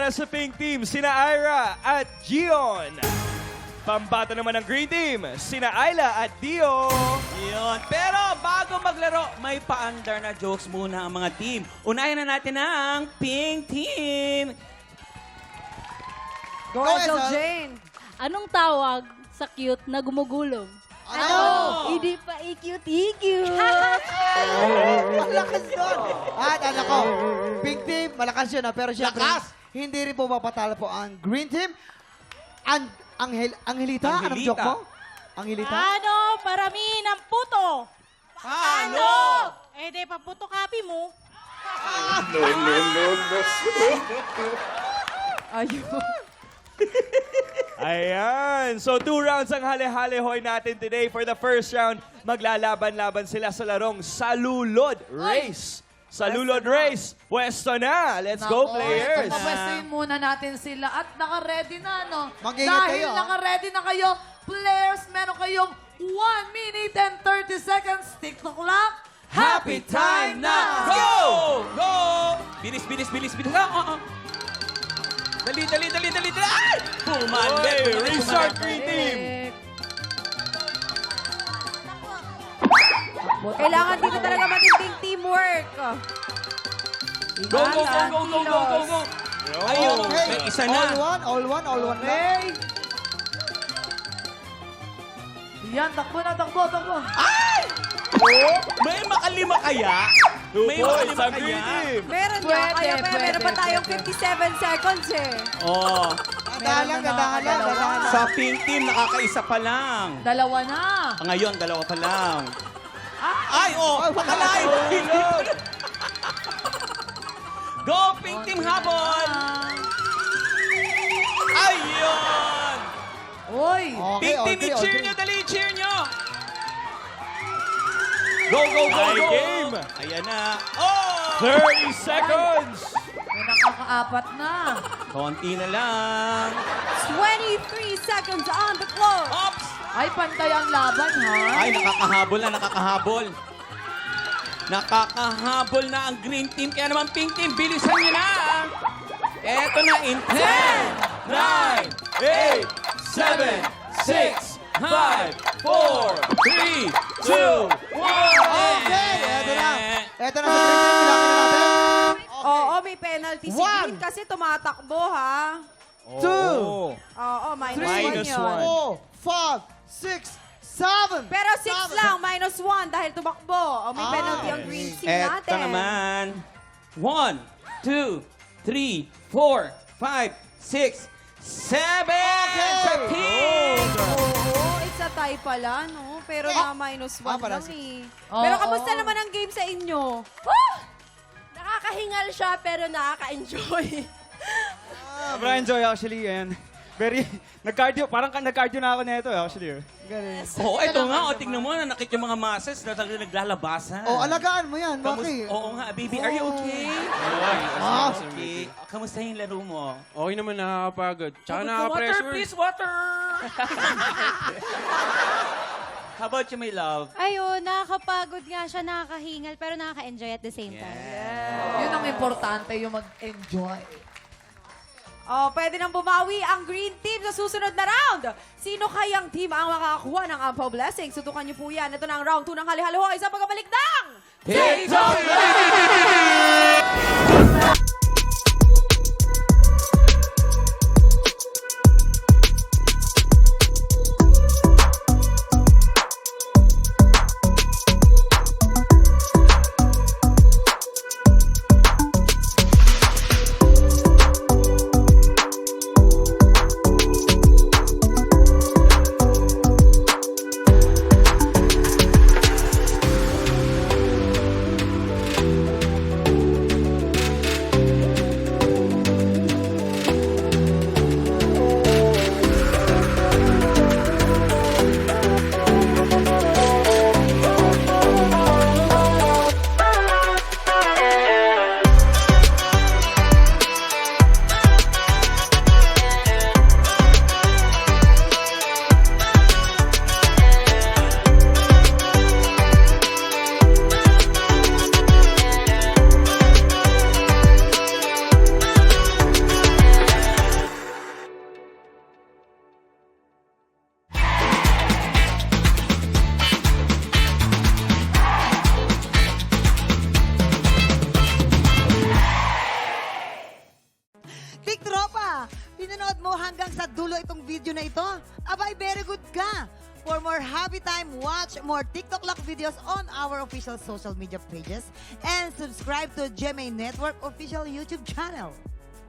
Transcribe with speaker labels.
Speaker 1: para sa Pink Team, sina Ira at Gion. Pambata naman ng Green Team, sina Ayla at Dio.
Speaker 2: Yun. Pero bago maglaro, may paandar na jokes muna ang mga team. Unahin na natin ang Pink Team.
Speaker 3: Go, Jane.
Speaker 4: Anong tawag sa cute na gumugulong?
Speaker 3: Ano?
Speaker 4: Hindi pa i-cute-i-cute.
Speaker 3: Malakas doon. At anak ko, Pink Team, malakas yun pero syempre, hindi rin po mapatalo po ang Green Team. Angelita? Anong
Speaker 2: Angelita.
Speaker 3: joke mo? Angelita?
Speaker 5: Ano? Parami ng puto.
Speaker 2: Paano?
Speaker 5: Eh, di pa puto copy mo.
Speaker 3: Ayun.
Speaker 1: Ayan. So, 2 rounds ang hale-hale-hoy natin today. For the first round, maglalaban-laban sila sa larong Salulod Race. Salulod Race, pwesto na. Let's go, players.
Speaker 6: Pwestuhin muna natin sila at naka-ready na, no?
Speaker 3: Mag-ingat
Speaker 6: Dahil
Speaker 3: kayo, ha?
Speaker 6: naka-ready na kayo, players, meron kayong 1 minute and 30 seconds. Tick the clock.
Speaker 2: Happy time na! Go! Go! Bilis, bilis, bilis, bilis. Dali, dali, dali, dali, dali. Ay! Pumande.
Speaker 1: Restart Green Team.
Speaker 7: Kailangan dito talaga matinding teamwork.
Speaker 2: Go, go, go, go, go, go, go, go. Ayun,
Speaker 3: Okay.
Speaker 2: may isa na.
Speaker 3: All one na.
Speaker 6: Okay. Yan, takbo na, takbo, takbo.
Speaker 2: May makalima kaya? May
Speaker 1: Points
Speaker 2: makalima
Speaker 1: ang Green
Speaker 2: kaya?
Speaker 1: Team.
Speaker 7: Meron
Speaker 6: Pwede,
Speaker 7: nyo. Kaya pa,
Speaker 6: pwede,
Speaker 7: meron pa tayong
Speaker 6: pwede.
Speaker 7: 57 seconds eh.
Speaker 2: Oh,
Speaker 3: Gadahan lang.
Speaker 2: sa Pink Team, nakakaisa pa lang.
Speaker 6: Dalawa na.
Speaker 2: Ngayon, dalawa pa lang. Ay, oh, pakalain. Go, Pink Team, habol. Ayun.
Speaker 6: Uy.
Speaker 2: Pink Team, i-cheer nyo, dali, i-cheer nyo. Go, go, go,
Speaker 1: High
Speaker 2: go.
Speaker 1: game.
Speaker 2: Ayan na. Oh!
Speaker 1: 30 seconds.
Speaker 6: May nakakaapat na.
Speaker 2: Konti na lang.
Speaker 7: 23 seconds on the clock.
Speaker 2: Ops!
Speaker 6: Ay, pantay ang laban, ha?
Speaker 2: Ay, nakakahabol na, nakakahabol. Nakakahabol na ang Green Team. Kaya naman, Pink Team, bilisan nyo na. Eto na, in 10, 9, 8, 7, 6, 5, 4, 3, 2, 1.
Speaker 3: Okay, eto na. Eto na sa Green Team. Kailangan na natin.
Speaker 7: Oo, may penalty si
Speaker 3: One.
Speaker 7: Green kasi tumatakbo ha.
Speaker 1: Oh.
Speaker 7: Oo, minus 1
Speaker 1: Minus
Speaker 7: yun.
Speaker 1: one.
Speaker 3: 4, 5, 6, 7.
Speaker 7: Pero 6 lang, minus 1 dahil tumakbo. O, may penalty ang Green Team
Speaker 2: Eto
Speaker 7: natin.
Speaker 2: naman. 1, 2, 3, 4, 5, 6, 7. Sa Pink!
Speaker 7: Oo, it's a tie pala, no? Pero na minus 1
Speaker 3: pala
Speaker 7: lang
Speaker 3: si-
Speaker 7: eh.
Speaker 6: Oo.
Speaker 7: Pero kamusta naman ang game sa inyo?
Speaker 5: Nakakahingal siya pero nakaka-enjoy.
Speaker 8: Sobrang enjoy actually, ayan. Very, nag-cardio, parang nag-cardio na ako nito actually.
Speaker 3: Galing.
Speaker 2: Oo, ito nga. O, tignan mo, nakit yung mga masses na naglalabasan.
Speaker 3: Oh, alagaan mo yan, Maki.
Speaker 2: Oo nga, baby. Are you okay?
Speaker 3: Ah,
Speaker 2: Okay. Kamusta yung laro mo?
Speaker 8: Okay naman, nakakapagod. Tsaka
Speaker 2: Water,
Speaker 8: nakaka-pressure.
Speaker 2: please, water! How about you, my love?
Speaker 4: Ayun, nakakapagod nga siya, nakakahingal, pero nakaka-enjoy at the same time.
Speaker 6: Yun ang importante, yung mag-enjoy.
Speaker 7: Oh, pwede nang bumawi ang Green Team sa susunod na round. Sino kayang team ang makakakuha ng Ampaw Blessing? Sutukan niyo po yan. Ito na ang round 2 ng hali-halihoy sa pagkabalik ng...
Speaker 2: TikTok!
Speaker 9: na ito? Abay, very good ka! For more happy time, watch more TikTok Lock videos on our official social media pages and subscribe to GMA Network official YouTube channel.